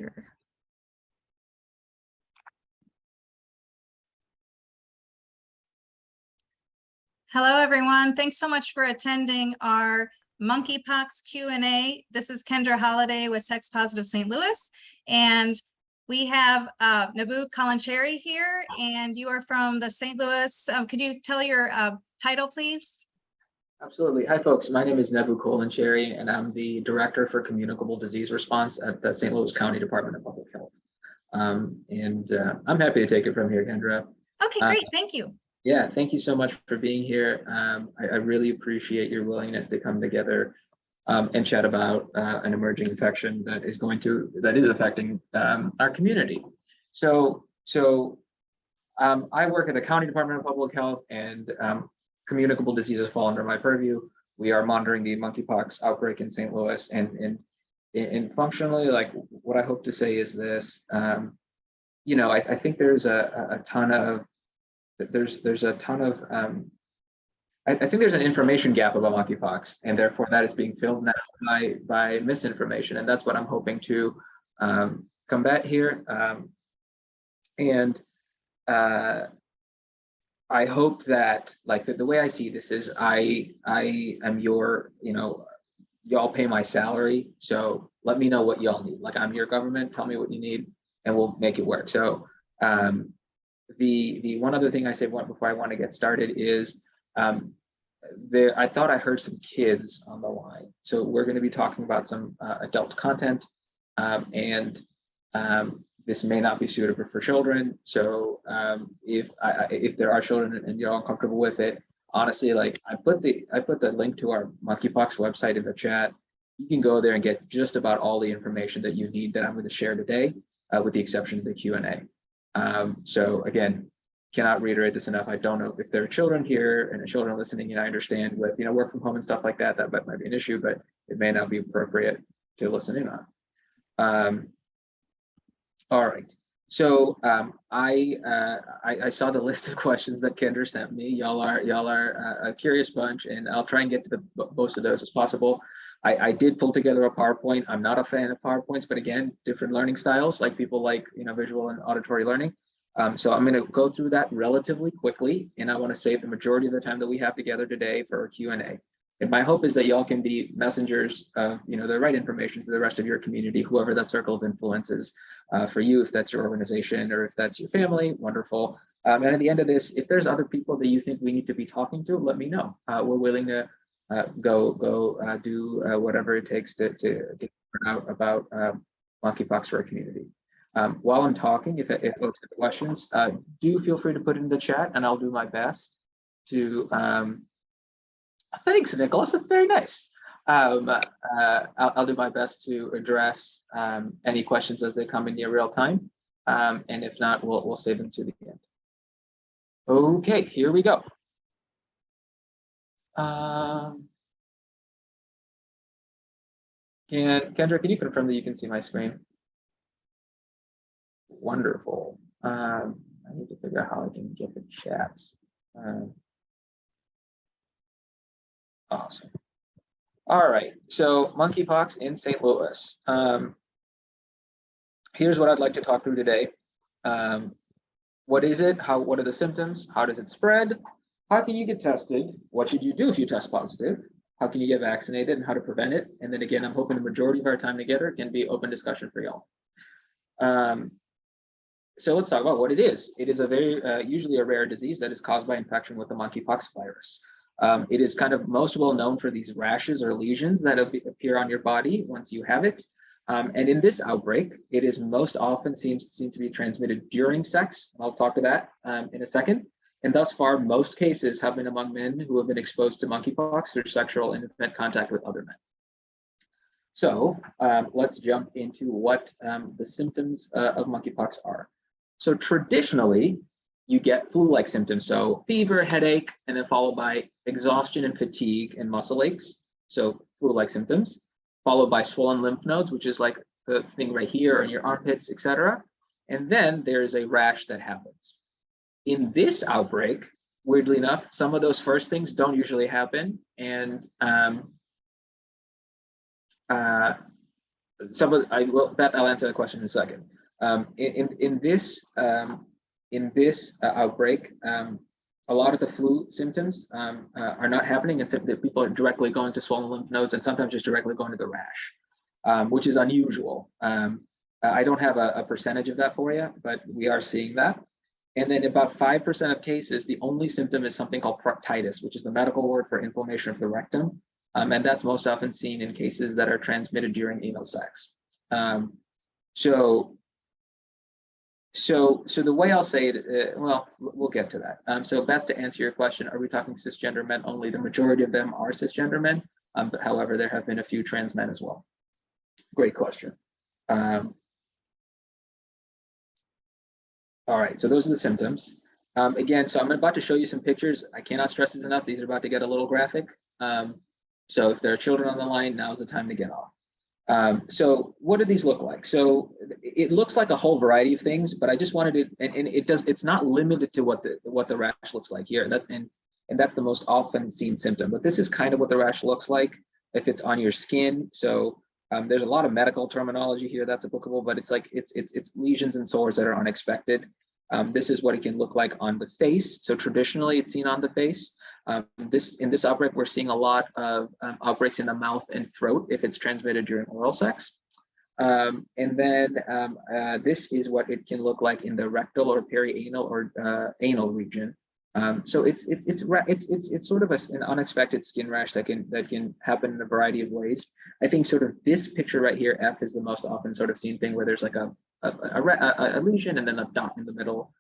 here. Hello, everyone. Thanks so much for attending our Monkeypox Q&A. This is Kendra Holliday with Sex Positive St. Louis, and we have Nabu Kalancheri here, and you are from the St. Louis. Could you tell your title, please? Absolutely. Hi, folks. My name is Nabu Kalancheri, and I'm the Director for Communicable Disease Response at the St. Louis County Department of Public Health. I'm happy to take it from here, Kendra. Okay, great. Thank you. Yeah, thank you so much for being here. I really appreciate your willingness to come together and chat about an emerging infection that is affecting our community. So I work at the County Department of Public Health, and communicable diseases fall under my purview. We are monitoring the monkeypox outbreak in St. Louis, and functionally, like, what I hope to say is this: I think there's a ton of I think there's an information gap about monkeypox, and therefore that is being filled now by misinformation, and that's what I'm hoping to combat here. I hope that, like, the way I see this is I am your, y'all pay my salary, so let me know what y'all need. Like, I'm your government, tell me what you need, and we'll make it work. So the one other thing I say before I want to get started is I thought I heard some kids on the line. So we're going to be talking about some adult content, and this may not be suitable for children. So if there are children and you're uncomfortable with it, honestly, like, I put the link to our monkeypox website in the chat. You can go there and get just about all the information that you need that I'm going to share today, with the exception of the Q&A. So again, cannot reiterate this enough. I don't know if there are children here and children listening, and I understand with work from home and stuff like that might be an issue, but it may not be appropriate to listen in on. All right. So I saw the list of questions that Kendra sent me. Y'all are a curious bunch, and I'll try and get to the most of those as possible. I did pull together a PowerPoint. I'm not a fan of PowerPoints, but again, different learning styles, like people like visual and auditory learning. So I'm going to go through that relatively quickly, and I want to save the majority of the time that we have together today for Q&A. And my hope is that y'all can be messengers of the right information to the rest of your community, whoever that circle of influence is for you, if that's your organization or if that's your family. Wonderful. And at the end of this, if there's other people that you think we need to be talking to, let me know. We're willing to do whatever it takes to get out about monkeypox for our community. While I'm talking, if folks have questions, do feel free to put it in the chat, and I'll do my best to. Thanks, Nicholas. That's very nice. I'll do my best to address any questions as they come in near real time, and if not, we'll save them to the end. Okay, here we go. Kendra, can you confirm that you can see my screen? Wonderful. I need to figure out how I can get the chat. Awesome. All right, so monkeypox in St. Louis. Here's what I'd like to talk through today. What is it? What are the symptoms? How does it spread? How can you get tested? What should you do if you test positive? How can you get vaccinated, and how to prevent it? And then again, I'm hoping the majority of our time together can be open discussion for y'all. So let's talk about what it is. It is a very, usually a rare disease that is caused by infection with the monkeypox virus. It is kind of most well known for these rashes or lesions that appear on your body once you have it. And in this outbreak, it is most often seems to be transmitted during sex. I'll talk to that in a second. And thus far, most cases have been among men who have been exposed to monkeypox through sexual and intimate contact with other men. So let's jump into what the symptoms of monkeypox are. So traditionally, you get flu-like symptoms, so fever, headache, and then followed by exhaustion and fatigue and muscle aches, so flu-like symptoms, followed by swollen lymph nodes, which is like the thing right here in your armpits, etc. And then there's a rash that happens. In this outbreak, weirdly enough, some of those first things don't usually Beth, I'll answer the question in a second. In this outbreak, a lot of the flu symptoms are not happening, except that people are directly going to swollen lymph nodes and sometimes just directly going to the rash, which is unusual. I don't have a percentage of that for you, but we are seeing that. And then about 5% of cases, the only symptom is something called proctitis, which is the medical word for inflammation of the rectum. And that's most often seen in cases that are transmitted during anal sex. So the way I'll say it, well, we'll get to that. So Beth, to answer your question, are we talking cisgender men only? The majority of them are cisgender men, but however, there have been a few trans men as well. Great question. All right, so those are the symptoms. Again, so I'm about to show you some pictures. I cannot stress this enough. These are about to get a little graphic. So if there are children on the line, now's the time to get off. So what do these look like? So it looks like a whole variety of things, but I just wanted to, and it's not limited to what the rash looks like here. And that's the most often seen symptom, but this is kind of what the rash looks like if it's on your skin. So there's a lot of medical terminology here that's applicable, but it's like it's lesions and sores that are unexpected. This is what it can look like on the face. So traditionally it's seen on the face. In this outbreak, we're seeing a lot of outbreaks in the mouth and throat if it's transmitted during oral sex. And then this is what it can look like in the rectal or perianal or anal region. So it's sort of an unexpected skin rash that can happen in a variety of ways. I think sort of this picture right here, F, is the most often sort of seen thing where there's like a lesion and then a dot in the middle.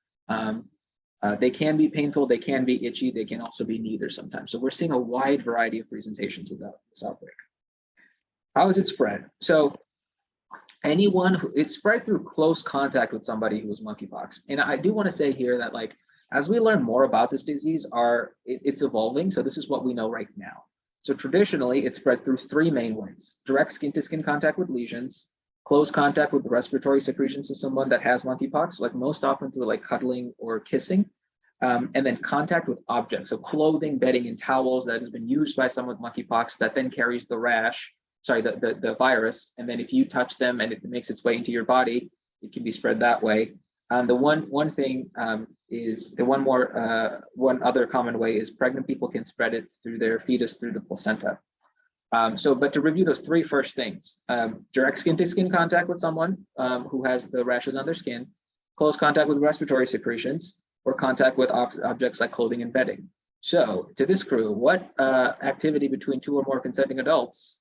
They can be painful, they can be itchy, they can also be neither sometimes. So we're seeing a wide variety of presentations of this outbreak. How is it spread? So it's spread through close contact with somebody who was monkeypox. And I do want to say here that, like, as we learn more about this disease, it's evolving. So this is what we know right now. So traditionally, it's spread through three main ways: direct skin-to-skin contact with lesions, close contact with the respiratory secretions of someone that has monkeypox, like most often through like cuddling or kissing, and then contact with objects, so clothing, bedding, and towels that has been used by someone with monkeypox that then carries the rash, the virus, and then if you touch them and it makes its way into your body, it can be spread that way. The one thing is the one other common way is pregnant people can spread it through their fetus through the placenta. But to review those three first things: direct skin-to-skin contact with someone who has the rashes on their skin, close contact with respiratory secretions, or contact with objects like clothing and bedding. So to this crew, what activity between two or more consenting adults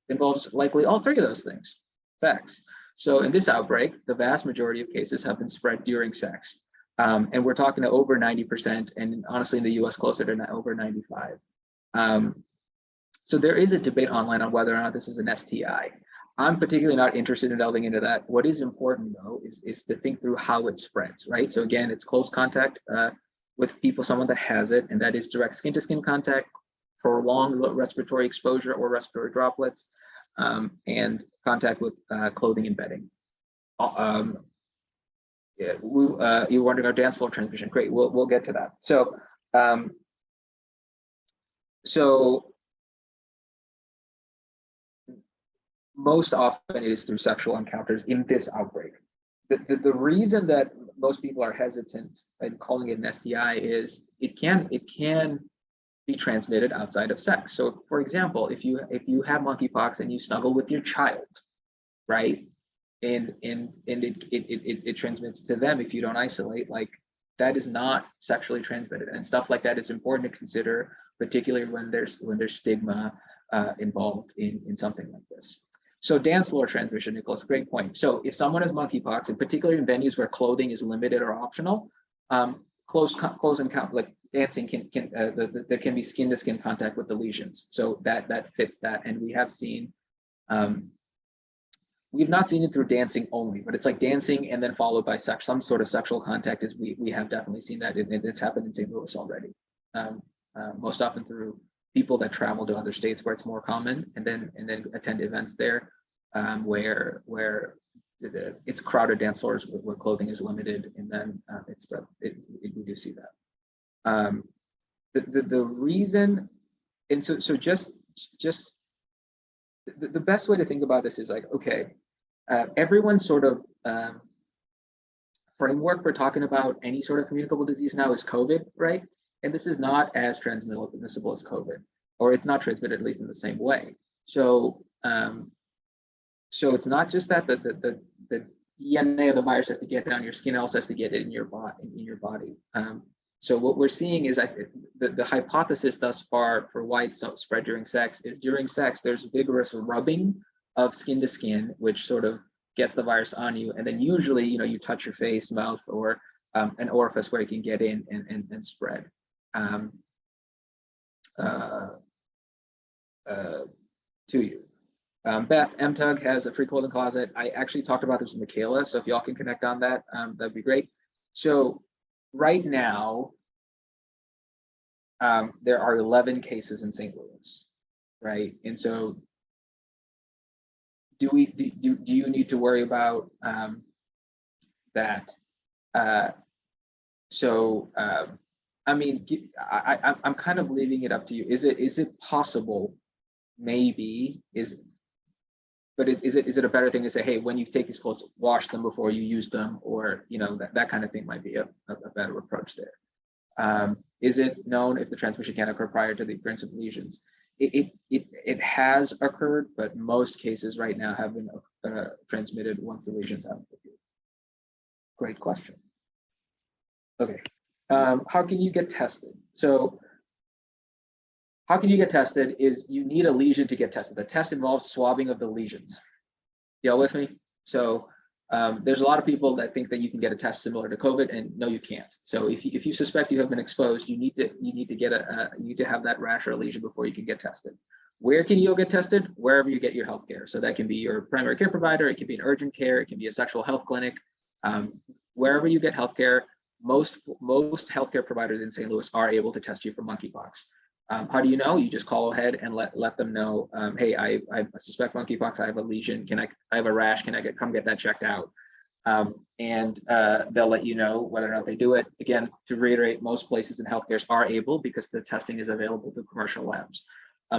involves likely all three of those things? Sex. So in this outbreak, the vast majority of cases have been spread during sex. And we're talking to over 90%, and honestly in the US closer to over 95. So there is a debate online on whether or not this is an STI. I'm particularly not interested in delving into that. What is important though is to think through how it spreads, right? So again, it's close contact with someone that has it, and that is direct skin-to-skin contact, prolonged respiratory exposure or respiratory droplets, and contact with clothing and bedding. Yeah, you wondering our dance floor transmission? Great, we'll get to that. So most often it is through sexual encounters in this outbreak. The reason that most people are hesitant in calling it an STI is it can be transmitted outside of sex. So for example, if you have monkeypox and you snuggle with your child, right, and it transmits to them if you don't isolate, like, that is not sexually transmitted, and stuff like that is important to consider, particularly when there's stigma involved in something like this. So dance floor transmission, Nicholas, great point. So if someone has monkeypox, and particularly in venues where clothing is limited or optional, close encounter, like dancing, there can be skin-to-skin contact with the lesions. So that fits that, and we have seen. We've not seen it through dancing only, but it's like dancing and then followed by some sort of sexual contact. We have definitely seen that. It's happened in St. Louis already. Most often through people that travel to other states where it's more common, and then attend events there where it's crowded dance floors where clothing is limited, and then we do see that. The reason, and so just the best way to think about this is like, okay, everyone's sort of framework for talking about any sort of communicable disease now is COVID, right? And this is not as transmissible as COVID, or it's not transmitted at least in the same way. So, so it's not just that the DNA of the virus has to get down your skin, it also has to get it in your body. So what we're seeing is the hypothesis thus far for why it's spread during sex is during sex, there's vigorous rubbing of skin to skin, which sort of gets the virus on you. And then usually, you touch your face, mouth, or an orifice where it can get in and spread to you. Beth, MTUG has a free clothing closet. I actually talked about this with Michaela, so if y'all can connect on that, that'd be great. So right now, there are 11 cases in St. Louis, right? And so do you need to worry about that? I mean, I'm kind of leaving it up to you. Is it possible? Maybe but is it a better thing to say, hey, when you take these clothes, wash them before you use them, or that kind of thing might be a better approach there. Is it known if the transmission can occur prior to the appearance of lesions? It has occurred, but most cases right now have been transmitted once the lesions have appeared. Great question. Okay, how can you get tested? So how can you get tested is you need a lesion to get tested. The test involves swabbing of the lesions. Y'all with me? So there's a lot of people that think that you can get a test similar to COVID, and no, you can't. So if you suspect you have been exposed, you need to have that rash or a lesion before you can get tested. Where can you go get tested? Wherever you get your healthcare. So that can be your primary care provider, it can be an urgent care, it can be a sexual health clinic. Wherever you get healthcare, most healthcare providers in St. Louis are able to test you for monkeypox. How do you know? You just call ahead and let them know, hey, I suspect monkeypox, I have a lesion, I have a rash, can I come get that checked out? And they'll let you know whether or not they do it. Again, to reiterate, most places in healthcare are able because the testing is available through commercial labs.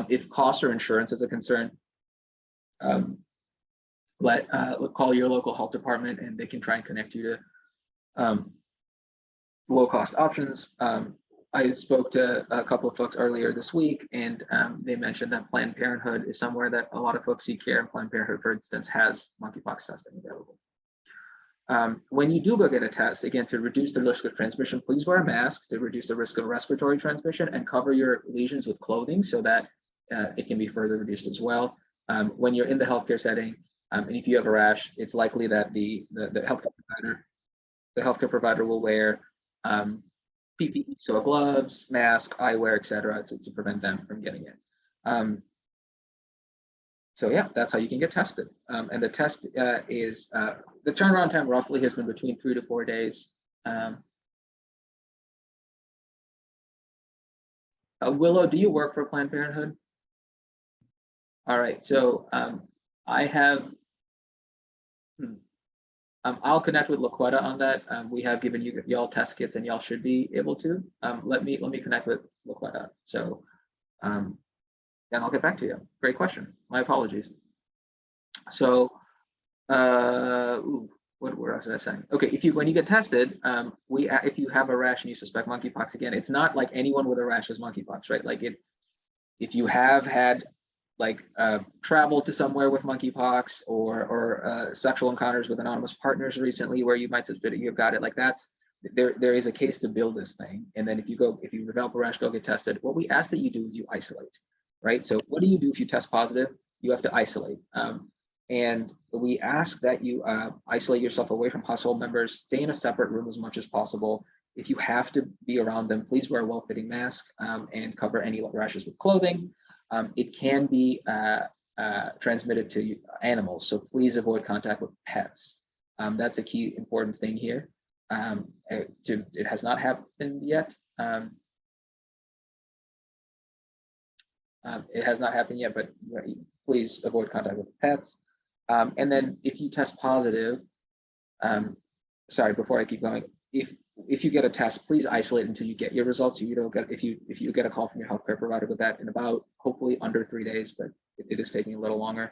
If cost or insurance is a concern, call your local health department and they can try and connect you to low cost options. I spoke to a couple of folks earlier this week, and they mentioned that Planned Parenthood is somewhere that a lot of folks seek care, and Planned Parenthood, for instance, has monkeypox testing available. When you do go get a test, again, to reduce the risk of transmission, please wear a mask to reduce the risk of respiratory transmission, and cover your lesions with clothing so that it can be further reduced as well. When you're in the healthcare setting, and if you have a rash, it's likely that the healthcare provider will wear PPE, so gloves, mask, eyewear, etc., to prevent them from getting it. So yeah, that's how you can get tested. And the test is the turnaround time roughly has been between 3 to 4 days. Willow, do you work for Planned Parenthood? All right, so I have. I'll connect with LaQuetta on that. We have given y'all test kits, and y'all should be able to. Let me connect with LaQuetta. So, then I'll get back to you. Great question. My apologies. So, what was I saying? Okay, when you get tested, if you have a rash and you suspect monkeypox, again, it's not like anyone with a rash has monkeypox, right? Like if you have had travel to somewhere with monkeypox or sexual encounters with anonymous partners recently where you might suspect you've got it, there is a case to build this thing. And then if you develop a rash, go get tested. What we ask that you do is you isolate, right? So what do you do if you test positive? You have to isolate. And we ask that you isolate yourself away from household members, stay in a separate room as much as possible. If you have to be around them, please wear a well-fitting mask and cover any rashes with clothing. It can be transmitted to animals, so please avoid contact with pets. That's a key important thing here. It has not happened yet. It has not happened yet, but please avoid contact with pets. And then if you test positive, sorry, before I keep going, if you get a test, please isolate until you get your results. You don't get, if you get a call from your healthcare provider with that in about, hopefully under 3 days, but it is taking a little longer.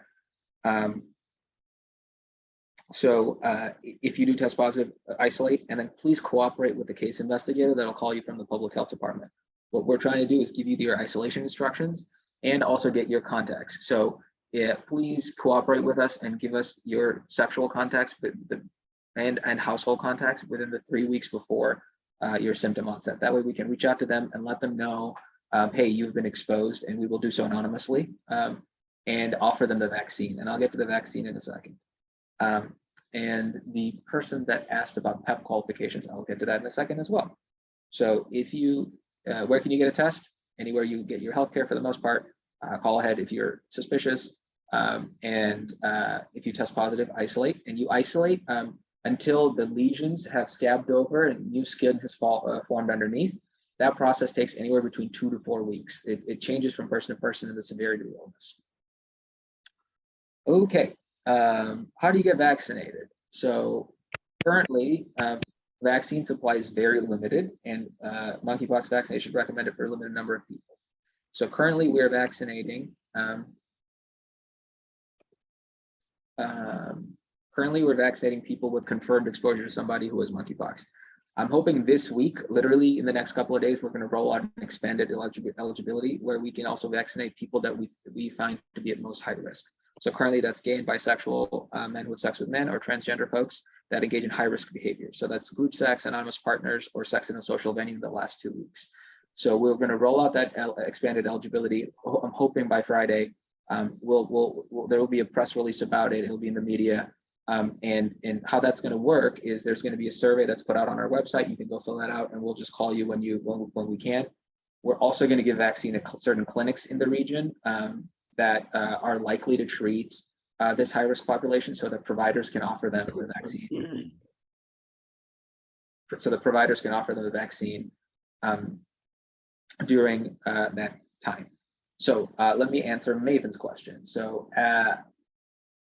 So if you do test positive, isolate, and then please cooperate with the case investigator that'll call you from the public health department. What we're trying to do is give you your isolation instructions and also get your contacts. So yeah, please cooperate with us and give us your sexual contacts and household contacts within the 3 weeks before your symptom onset. That way we can reach out to them and let them know, hey, you've been exposed, and we will do so anonymously, and offer them the vaccine. And I'll get to the vaccine in a second. And the person that asked about PEP qualifications, I'll get to that in a second as well. So if you, where can you get a test? Anywhere you get your healthcare for the most part. Call ahead if you're suspicious. And if you test positive, isolate. And you isolate until the lesions have scabbed over and new skin has formed underneath. That process takes anywhere between 2 to 4 weeks. It changes from person to person and the severity of the illness. Okay. How do you get vaccinated? So currently, vaccine supply is very limited, and monkeypox vaccination is recommended for a limited number of people. So currently we're vaccinating, people with confirmed exposure to somebody who has monkeypox. I'm hoping this week, literally in the next couple of days, we're going to roll out an expanded eligibility where we can also vaccinate people that we find to be at most high risk. So currently that's gay and bisexual men who have sex with men, or transgender folks that engage in high risk behavior. So that's group sex, anonymous partners, or sex in a social venue in the last 2 weeks. So we're going to roll out that expanded eligibility. I'm hoping by Friday, there will be a press release about it. It'll be in the media. And how that's going to work is there's going to be a survey that's put out on our website. You can go fill that out, and we'll just call you when we can. We're also going to give vaccine at certain clinics in the region that are likely to treat this high-risk population, so that providers can offer them the vaccine. So the providers can offer them the vaccine during that time. So let me answer Maven's question. So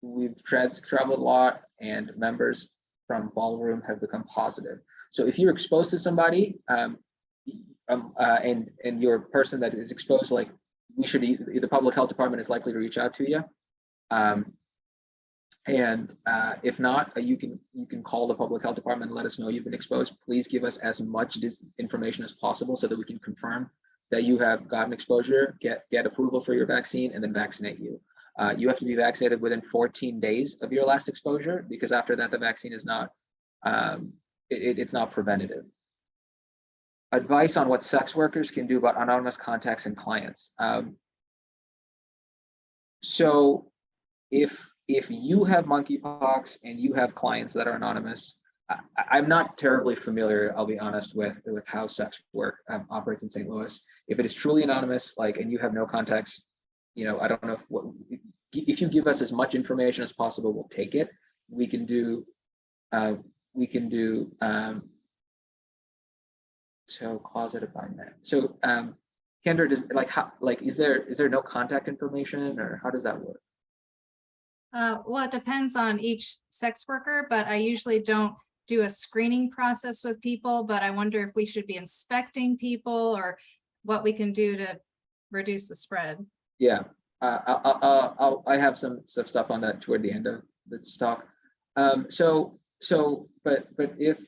we've traveled a lot, and members from Ballroom have become positive. So if you're exposed to somebody, and you're a person that is exposed, like, the public health department is likely to reach out to you. If not, you can call the public health department and let us know you've been exposed. Please give us as much information as possible so that we can confirm that you have gotten exposure, get approval for your vaccine, and then vaccinate you. You have to be vaccinated within 14 days of your last exposure, because after that, the vaccine is not, it's not preventative. Advice on what sex workers can do about anonymous contacts and clients. So if you have monkeypox and you have clients that are anonymous, I'm not terribly familiar, I'll be honest, with how sex work operates in St. Louis. If it is truly anonymous, and you have no contacts, I don't know if you give us as much information as possible, we'll take it. We can do so closeted by men. So Kendra, is there no contact information, or how does that work? Well, it depends on each sex worker, but I usually don't do a screening process with people, but I wonder if we should be inspecting people, or what we can do to reduce the spread. Yeah, I have some stuff on that toward the end of this talk. But if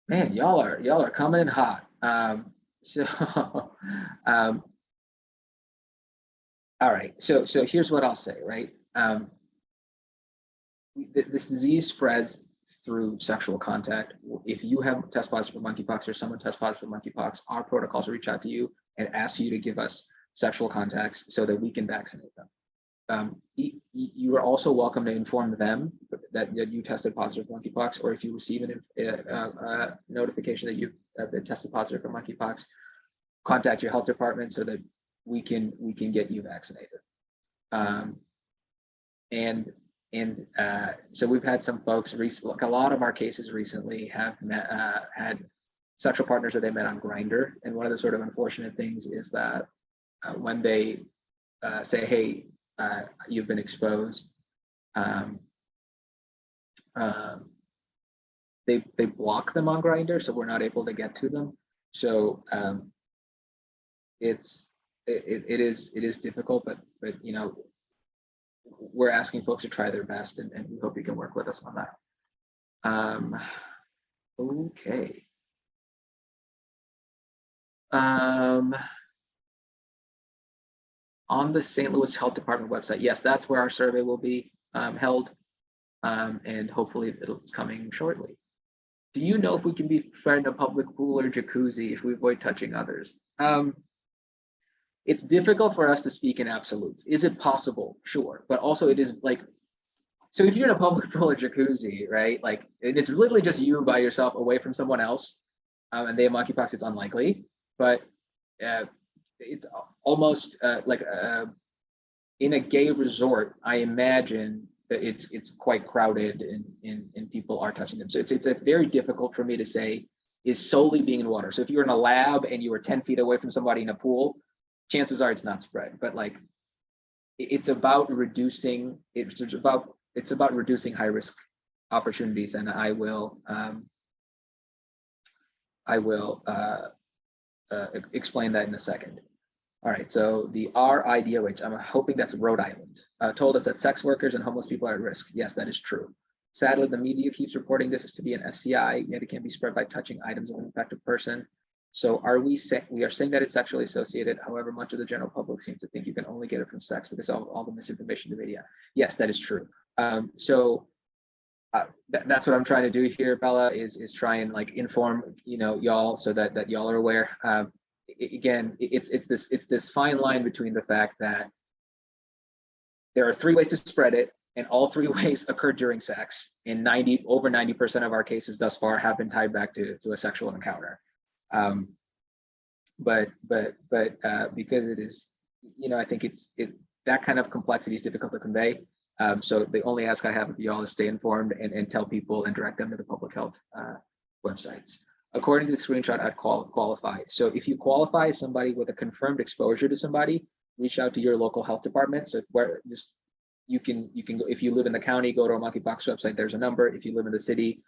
man, y'all are coming in hot. All right. So here's what I'll say. Right. This disease spreads through sexual contact. If you have test positive for monkeypox, or someone tests positive for monkeypox, our protocols will reach out to you and ask you to give us sexual contacts so that we can vaccinate them. You are also welcome to inform them that you tested positive for monkeypox, or if you receive a notification that you've been tested positive for monkeypox, contact your health department so that we can get you vaccinated. So we've had some folks recently, a lot of our cases recently have had sexual partners that they met on Grindr, and one of the sort of unfortunate things is that when they say, hey, you've been exposed, um, they block them on Grindr, so we're not able to get to them. So it is difficult, but you know, we're asking folks to try their best, and we hope you can work with us on that. Okay. On the St. Louis Health Department website, yes, that's where our survey will be held, and hopefully it's coming shortly. Do you know if we can be fed in a public pool or jacuzzi if we avoid touching others? It's difficult for us to speak in absolutes. Is it possible? Sure, but also it is like, so if you're in a public pool or jacuzzi, right? Like, it's literally just you by yourself away from someone else, and they have monkeypox, it's unlikely, but it's almost like in a gay resort, I imagine that it's quite crowded and people are touching them. So it's very difficult for me to say is solely being in water. So if you're in a lab and you were 10 feet away from somebody in a pool, chances are it's not spread. But like, it's about reducing high risk opportunities, and I will explain that in a second. All right, so the RIDOH, I'm hoping that's Rhode Island, told us that sex workers and homeless people are at risk. Yes, that is true. Sadly, the media keeps reporting this is to be an STI, yet it can be spread by touching items of an infected person. So we are saying that it's sexually associated. However, much of the general public seems to think you can only get it from sex because of all the misinformation in the media. Yes, that is true. That's what I'm trying to do here, Bella, is try and like inform, you know, y'all so that y'all are aware. Again, it's this fine line between the fact that there are 3 ways to spread it, and all 3 ways occur during sex, and over 90% of our cases thus far have been tied back to a sexual encounter. But because it is, you know, I think that kind of complexity is difficult to convey. So the only ask I have of you all is stay informed and tell people and direct them to the public health websites. According to the screenshot, I'd qualify. So if you qualify as somebody with a confirmed exposure to somebody, reach out to your local health department. So you can go, if you live in the county, go to our monkeypox website, there's a number. If you live in the city,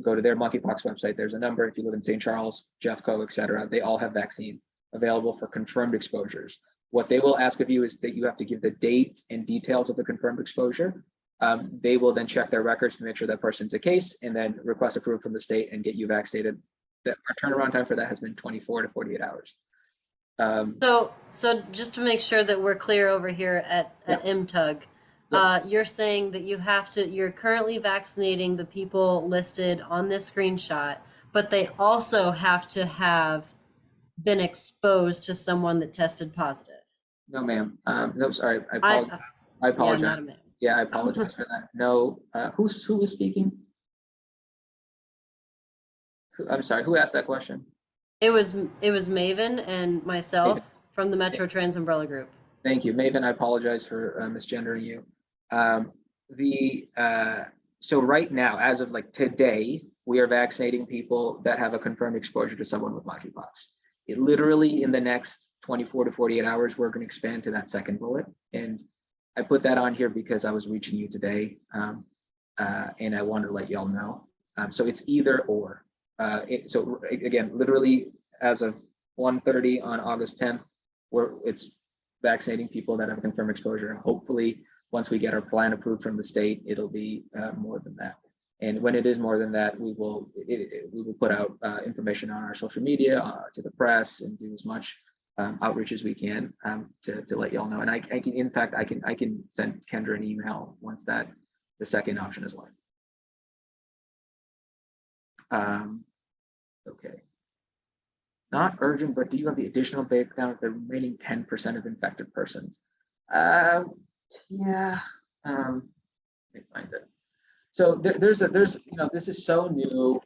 go to their monkeypox website, there's a number. If you live in St. Charles, Jeffco, et cetera, they all have vaccine available for confirmed exposures. What they will ask of you is that you have to give the date and details of the confirmed exposure. They will then check their records to make sure that person's a case, and then request approval from the state and get you vaccinated. Our turnaround time for that has been 24 to 48 hours. So just to make sure that we're clear over here at MTUG, you're saying that you're currently vaccinating the people listed on this screenshot, but they also have to have been exposed to someone that tested positive. No, ma'am. No, sorry. I apologize. Yeah, not a ma'am. Yeah, I apologize for that. No, who was speaking? I'm sorry, who asked that question? It was Maven and myself from the Metro Trans Umbrella Group. Thank you, Maven. I apologize for misgendering you. So right now, as of like today, we are vaccinating people that have a confirmed exposure to someone with monkeypox. It literally in the next 24 to 48 hours, we're going to expand to that second bullet. And I put that on here because I was reaching you today, and I wanted to let y'all know. So it's either or. So again, literally as of 1:30 on August 10th, it's vaccinating people that have confirmed exposure. Hopefully, once we get our plan approved from the state, it'll be more than that. And when it is more than that, we will put out information on our social media, to the press, and do as much outreach as we can to let y'all know. And I can, in fact, I can send Kendra an email once the second option is live. Okay. Not urgent, but do you have the additional breakdown of the remaining 10% of infected persons? Yeah. Let me find it. So there's you know, this is so new.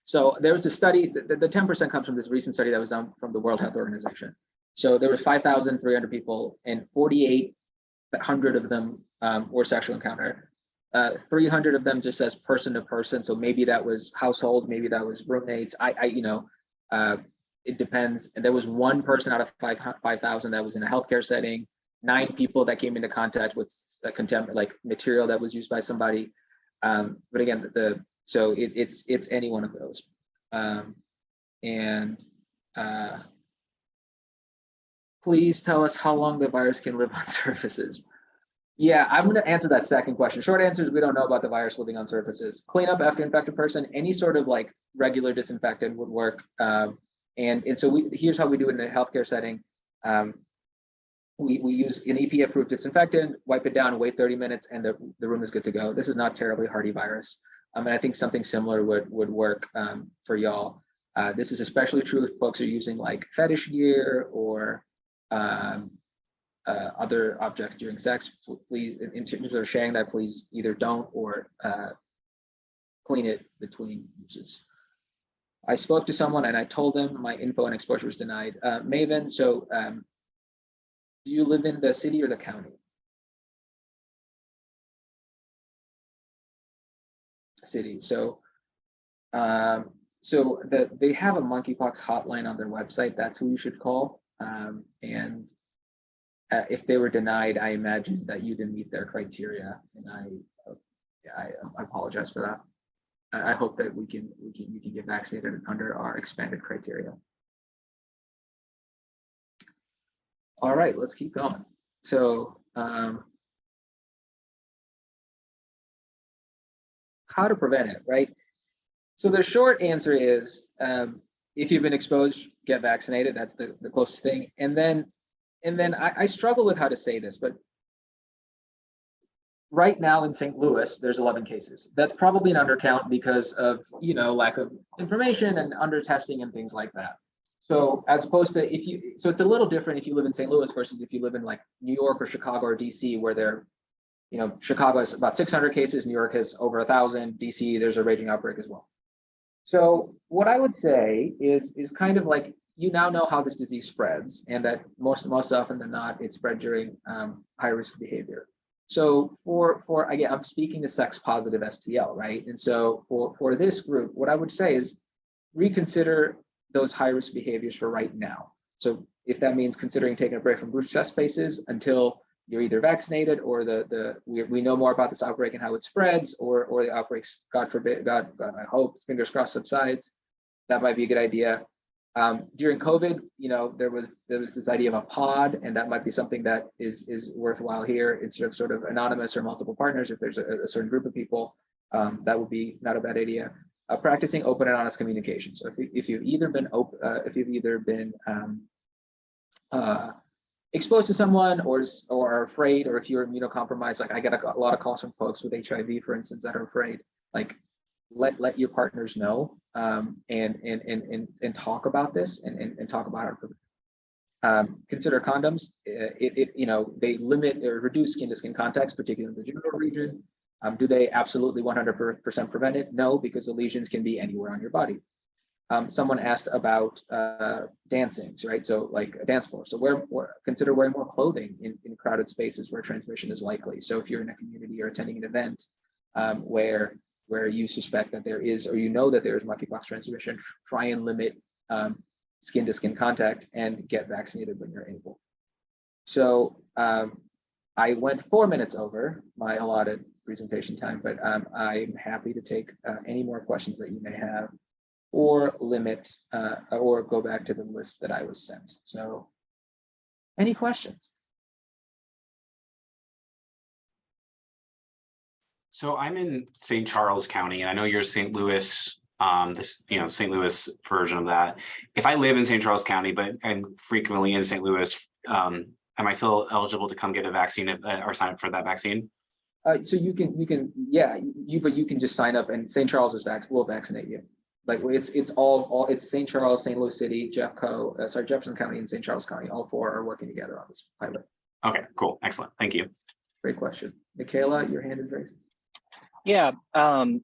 So there was a study, the 10% comes from this recent study that was done from the World Health Organization. So there were 5,300 people, and 4,800 of them were sexual encounter. 300 of them just says person to person. So maybe that was household, maybe that was roommates. It depends. And there was one person out of 5,000 that was in a healthcare setting. 9 people that came into contact with like material that was used by somebody. But again, so it's any one of those. Please tell us how long the virus can live on surfaces. Yeah, I'm going to answer that second question. Short answer is we don't know about the virus living on surfaces. Clean up after infected person, any sort of like regular disinfectant would work. And so here's how we do it in a healthcare setting. We use an EPA-approved disinfectant, wipe it down, wait 30 minutes, and the room is good to go. This is not terribly hardy virus. And I think something similar would work for y'all. This is especially true if folks are using like fetish gear or other objects during sex. Please, in terms of sharing that, please either don't or clean it between uses. I spoke to someone and I told them my info and exposure was denied. Maven, so do you live in the city or the county? City. So they have a monkeypox hotline on their website. That's who you should call. And if they were denied, I imagine that you didn't meet their criteria, and I apologize for that. I hope that you can get vaccinated under our expanded criteria. All right, let's keep going. So how to prevent it, right? So the short answer is if you've been exposed, get vaccinated. That's the closest thing. And then I struggle with how to say this, but right now in St. Louis, there's 11 cases. That's probably an undercount because of, lack of information and under testing and things like that. So as opposed to so it's a little different if you live in St. Louis versus if you live in like New York or Chicago or DC, where they're, Chicago has about 600 cases, New York has over 1,000, DC, there's a raging outbreak as well. So what I would say is kind of like, you now know how this disease spreads, and that most often than not, it's spread during high risk behavior. So for again, I'm speaking to sex positive STL, right? And so for this group, what I would say is reconsider those high risk behaviors for right now. So if that means considering taking a break from group sex spaces until you're either vaccinated or we know more about this outbreak and how it spreads, or the outbreaks, God forbid, God I hope, fingers crossed, subsides, that might be a good idea. During COVID, there was this idea of a pod, and that might be something that is worthwhile here instead of sort of anonymous or multiple partners. If there's a certain group of people, that would be not a bad idea. Practicing open and honest communication. So if you've either been exposed to someone or are afraid, or if you're immunocompromised, like I get a lot of calls from folks with HIV, for instance, that are afraid, like let your partners know, and talk about this and talk about it. Consider condoms. They limit or reduce skin to skin contacts, particularly in the genital region. Do they absolutely 100% prevent it? No, because the lesions can be anywhere on your body. Someone asked about dancing, right? So like a dance floor. So consider wearing more clothing in crowded spaces where transmission is likely. So if you're in a community or attending an event where you suspect that there is, or that there is monkeypox transmission, try and limit skin to skin contact and get vaccinated when you're able. So I went 4 minutes over my allotted presentation time, but I'm happy to take any more questions that you may have, or limit or go back to the list that I was sent. So any questions? So I'm in St. Charles County, and I know you're St. Louis, St. Louis version of that. If I live in St. Charles County, but I'm frequently in St. Louis, am I still eligible to come get a vaccine or sign up for that vaccine? So you can, yeah, but you can just sign up, and St. Charles will vaccinate you. Like it's it's St. Charles, St. Louis City, Jefferson County, and St. Charles County. All 4 are working together on this pilot. Okay, cool, excellent, thank you. Great question, Michaela. Your hand is raised. Yeah.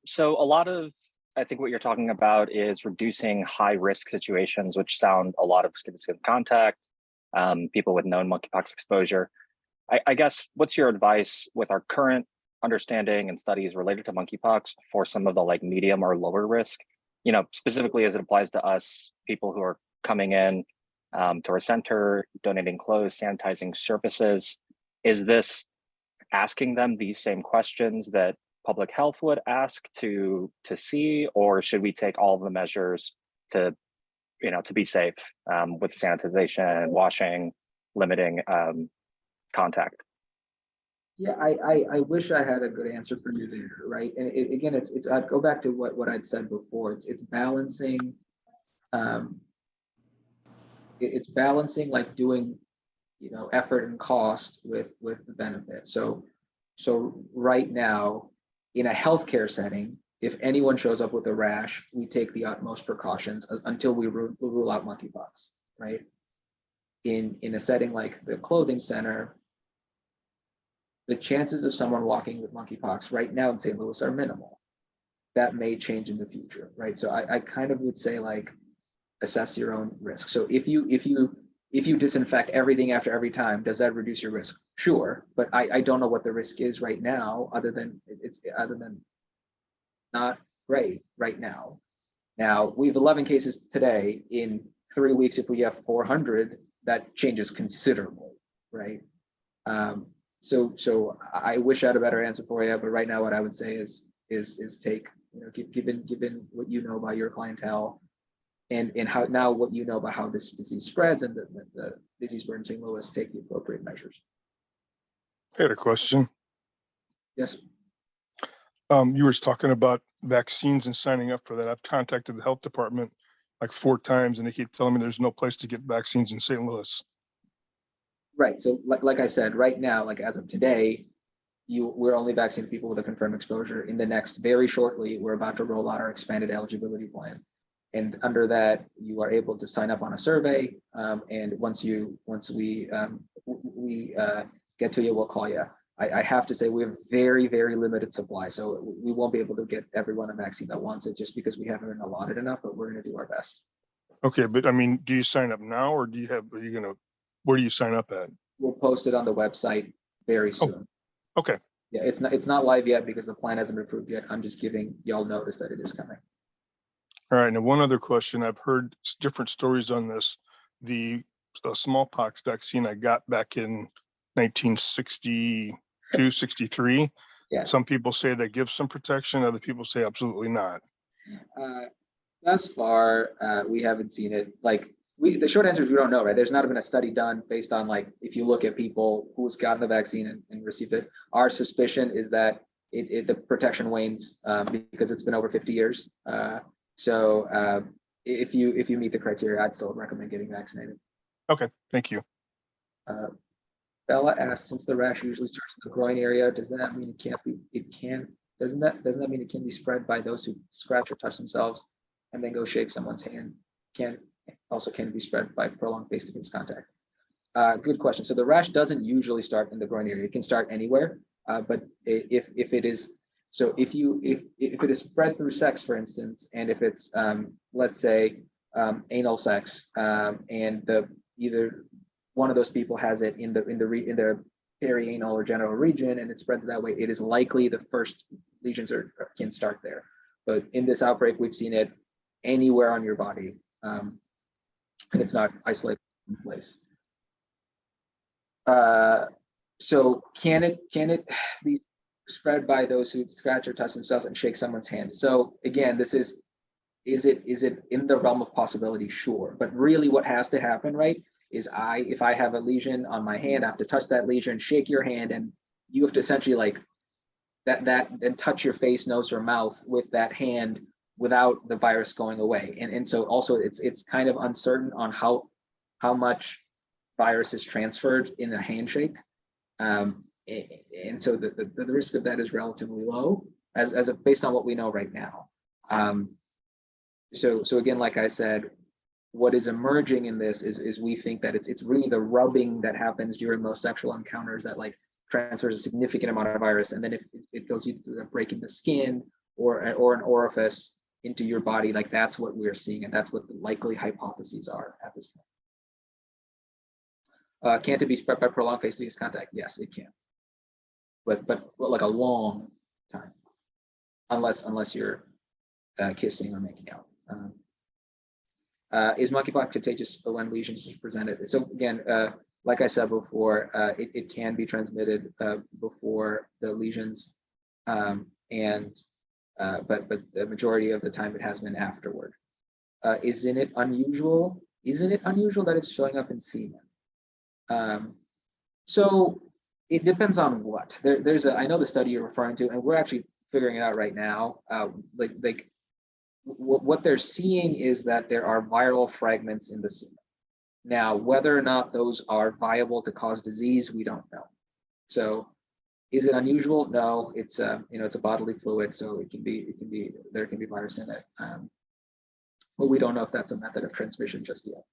So a lot of, I think what you're talking about is reducing high risk situations, which sound a lot of skin to skin contact, people with known monkeypox exposure. I guess, what's your advice with our current understanding and studies related to monkeypox for some of the like medium or lower risk, specifically as it applies to us, people who are coming in to our center, donating clothes, sanitizing surfaces. is this asking them these same questions that public health would ask to see, or should we take all the measures to, to be safe with sanitization, washing, limiting contact? Yeah, I wish I had a good answer for you there, right? And again, I'd go back to what I'd said before. It's balancing, it's balancing like doing, effort and cost with the benefit. So right now, in a healthcare setting, if anyone shows up with a rash, we take the utmost precautions until we rule out monkeypox, right? In a setting like the clothing center, the chances of someone walking with monkeypox right now in St. Louis are minimal. That may change in the future, right? So I kind of would say like assess your own risk. So if you disinfect everything after every time, does that reduce your risk? Sure, but I don't know what the risk is right now, other than not great right now. Now we have 11 cases today. In 3 weeks, if we have 400, that changes considerably, right? So I wish I had a better answer for you, but right now what I would say is take, given what you know about your clientele and how now what you know about how this disease spreads and the disease burden in St. Louis, take the appropriate measures. I had a question. Yes. You were talking about vaccines and signing up for that. I've contacted the health department like 4 times and they keep telling me there's no place to get vaccines in St. Louis. Right. So like I said, right now, like as of today, we're only vaccinating people with a confirmed exposure. In the next, very shortly, we're about to roll out our expanded eligibility plan. And under that, you are able to sign up on a survey. And once we get to you, we'll call you. I have to say we have very, very limited supply. So we won't be able to get everyone a vaccine that wants it just because we haven't allotted enough, but we're going to do our best. Okay, but I mean, do you sign up now or where do you sign up at? We'll post it on the website very soon. Okay. Yeah, it's not live yet because the plan hasn't been approved yet. I'm just giving y'all notice that it is coming. All right. Now, one other question. I've heard different stories on this. The smallpox vaccine I got back in 1962, 63. Yeah. Some people say that gives some protection. Other people say absolutely not. Thus far, we haven't seen it. Like the short answer is we don't know, right? There's not been a study done based on like, if you look at people who's gotten the vaccine and received it, our suspicion is that the protection wanes because it's been over 50 years. So if you meet the criteria, I'd still recommend getting vaccinated. Okay, thank you. Bella asked, since the rash usually starts in the groin area, does that mean doesn't that mean it can be spread by those who scratch or touch themselves and then go shake someone's hand? Can be spread by prolonged face-to-face contact. Good question. So the rash doesn't usually start in the groin area. It can start anywhere, but if it is spread through sex, for instance, and if it's let's say anal sex, and either one of those people has it in the perianal or genital region, and it spreads that way, it is likely the first lesions can start there. But in this outbreak, we've seen it anywhere on your body, and it's not isolated in place. So can it be spread by those who scratch or touch themselves and shake someone's hand? So again, is it in the realm of possibility? Sure, but really what has to happen, right, is if I have a lesion on my hand, I have to touch that lesion, shake your hand, and you have to essentially like then touch your face, nose, or mouth with that hand without the virus going away. And so also it's kind of uncertain on how much virus is transferred in a handshake. And so the risk of that is relatively low based on what we know right now. So again, like I said, what is emerging in this is we think that it's really the rubbing that happens during those sexual encounters that like transfers a significant amount of virus, and then if it goes either through breaking the skin or an orifice into your body, like that's what we're seeing, and that's what the likely hypotheses are at this point. Can't it be spread by prolonged face-to-face contact? Yes, it can, but like a long time, unless you're kissing or making out. Is monkeypox contagious when lesions are presented? So again, like I said before, it can be transmitted before the lesions, but the majority of the time it has been afterward. Isn't it unusual? Isn't it unusual that it's showing up in semen? So it depends on what. I know the study you're referring to, and we're actually figuring it out right now. What they're seeing is that there are viral fragments in the semen. Now, whether or not those are viable to cause disease, we don't know. So, is it unusual? No, it's it's a bodily fluid, so there can be virus in it. But we don't know if that's a method of transmission just yet.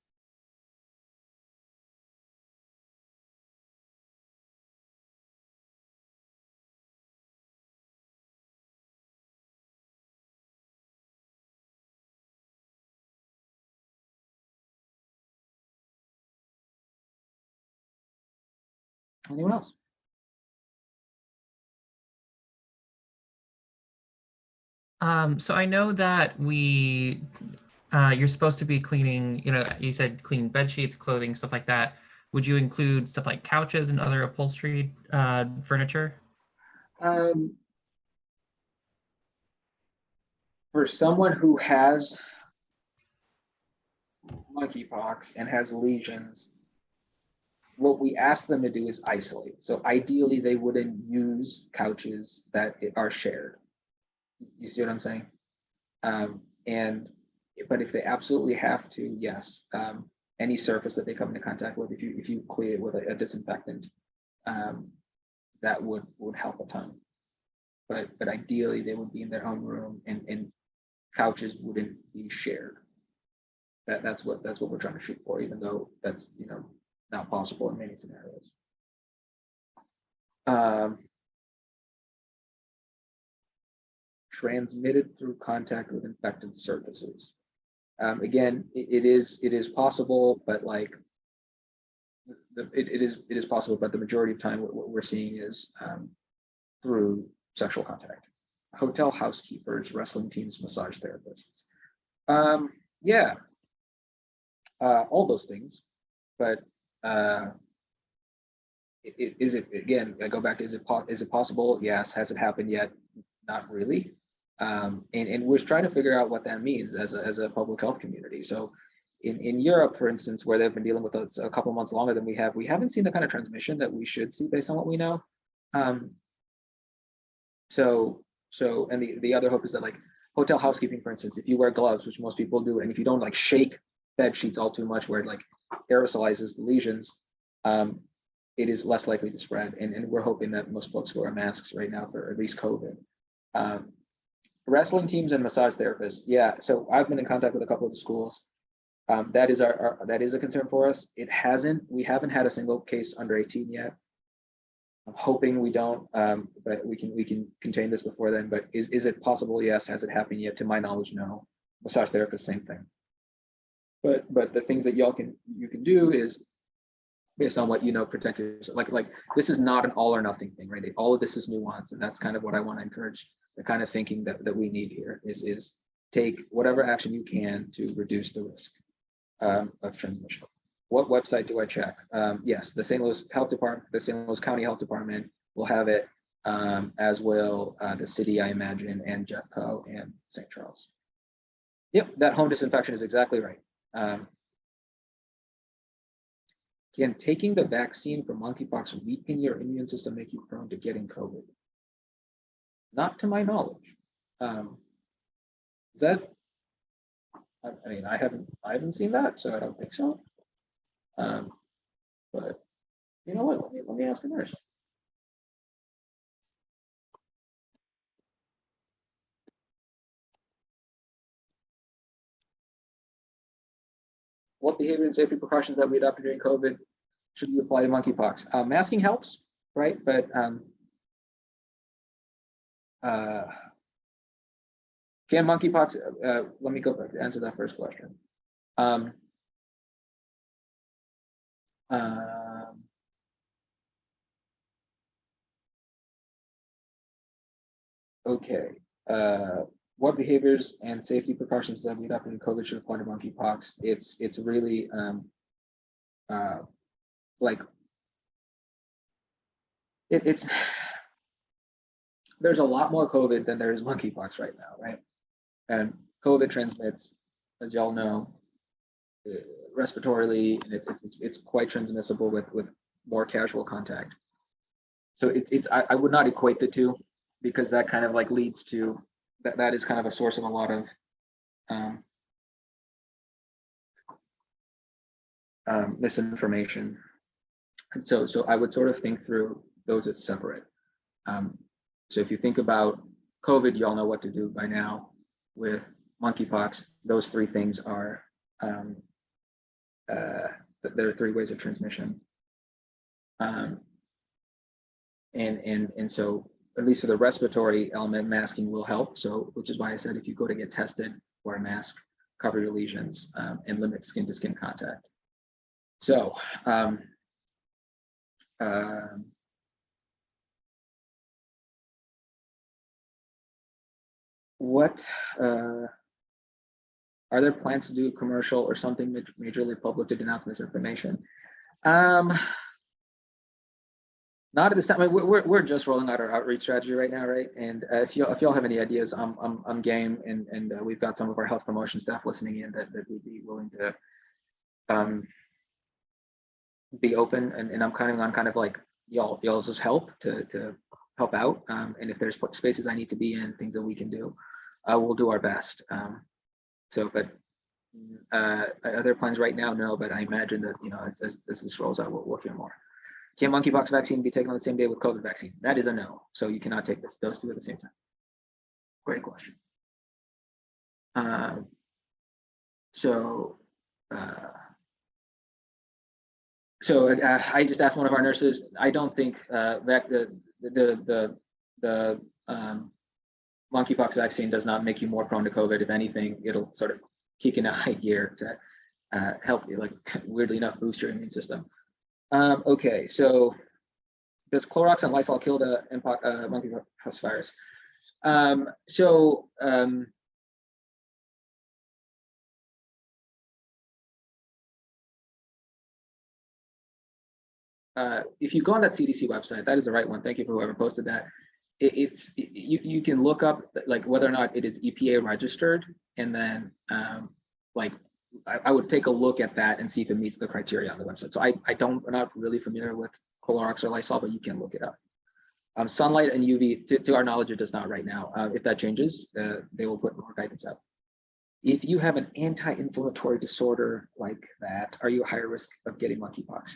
Anyone else? So I know that you're supposed to be cleaning, you said cleaning bed sheets, clothing, stuff like that. Would you include stuff like couches and other upholstery furniture? For someone who has monkeypox and has lesions, what we ask them to do is isolate. So ideally, they wouldn't use couches that are shared. You see what I'm saying? But if they absolutely have to, yes, any surface that they come into contact with, if you clean it with a disinfectant, that would help a ton. But ideally, they would be in their own room, and couches wouldn't be shared. That's what we're trying to shoot for, even though that's not possible in many scenarios. Transmitted through contact with infected surfaces. Again, it is possible, but it is possible, but the majority of time what we're seeing is through sexual contact. Hotel housekeepers, wrestling teams, massage therapists. Yeah, all those things, but is it, again, I go back to, is it possible? Yes. Has it happened yet? Not really. And we're trying to figure out what that means as a public health community. So in Europe, for instance, where they've been dealing with us a couple months longer than we haven't seen the kind of transmission that we should see based on what we know. And the other hope is that, like, hotel housekeeping, for instance, if you wear gloves, which most people do, and if you don't like shake bed sheets all too much where it like aerosolizes the lesions, it is less likely to spread. And we're hoping that most folks wear masks right now for at least COVID. Wrestling teams and massage therapists. Yeah, so I've been in contact with a couple of the schools. That is that is a concern for us. We haven't had a single case under 18 yet. I'm hoping we don't, but we can contain this before then. But is it possible? Yes. Has it happened yet? To my knowledge, no. Massage therapist, same thing. But the things that you can do is based on what protect yourself. Like this is not an all or nothing thing, right? All of this is nuanced, and that's kind of what I want to encourage. The kind of thinking that we need here is take whatever action you can to reduce the risk of transmission. What website do I check? Yes, the St. Louis Health Department, the St. Louis County Health Department will have it, as will the city, I imagine, and Jeffco and St. Charles. Yep, that home disinfection is exactly right. Can taking the vaccine for monkeypox weaken your immune system, make you prone to getting COVID? Not to my knowledge. Is that? I mean, I haven't seen that, so I don't think so. But you know what? Let me ask a nurse. What behavior and safety precautions that we adopted during COVID should we apply to monkeypox? Masking helps, right? But can monkeypox? Let me go back to answer that first question. Okay. What behaviors and safety precautions that we adopted in COVID should apply to monkeypox? It's really like it's there's a lot more COVID than there's monkeypox right now, right? And COVID transmits, as y'all know, respiratorily, and it's quite transmissible with more casual contact. So I would not equate the two, because that kind of like leads to that is kind of a source of a lot of misinformation. And so I would sort of think through those as separate. So if you think about COVID, you all know what to do by now. With monkeypox, those three things are there are three ways of transmission. And so at least for the respiratory element, masking will help. So which is why I said if you go to get tested, wear a mask, cover your lesions, and limit skin to skin contact. So what are there plans to do commercial or something majorly public to denounce misinformation? Not at this time. I mean, we're just rolling out our outreach strategy right now, right? And if y'all have any ideas, I'm game, and we've got some of our health promotion staff listening in that would be willing to be open, and I'm counting on kind of like y'all's help to help out. And if there's spaces I need to be in, things that we can do, we'll do our best. But are there plans right now? No, but I imagine that, you know, as this rolls out, we'll hear more. Can monkeypox vaccine be taken on the same day with COVID vaccine? That is a no. So you cannot take those two at the same time. Great question. I just asked one of our nurses. I don't think the monkeypox vaccine does not make you more prone to COVID. If anything, it'll sort of kick in a high gear to help you, like weirdly enough, boost your immune system. Okay, so does Clorox and Lysol kill the monkeypox virus? If you go on that CDC website, that is the right one. Thank you for whoever posted that. You can look up like whether or not it is EPA registered, and then like I would take a look at that and see if it meets the criteria on the website. So I'm not really familiar with Clorox or Lysol, but you can look it up. Sunlight and UV, to our knowledge, it does not right now. If that changes, they will put more guidance out. If you have an anti-inflammatory disorder like that, are you a higher risk of getting monkeypox?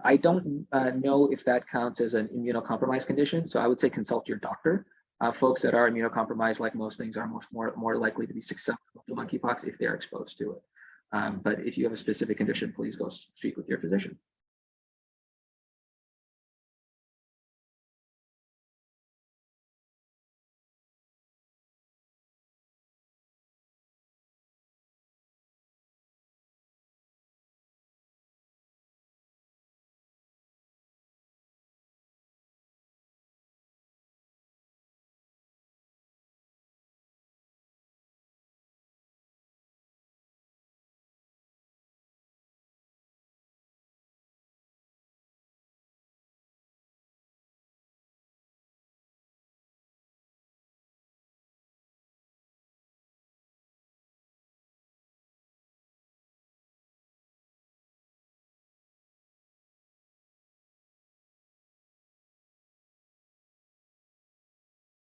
I don't know if that counts as an immunocompromised condition, so I would say consult your doctor. Folks that are immunocompromised, like most things, are more likely to be susceptible to monkeypox if they're exposed to it. But if you have a specific condition, please go speak with your physician.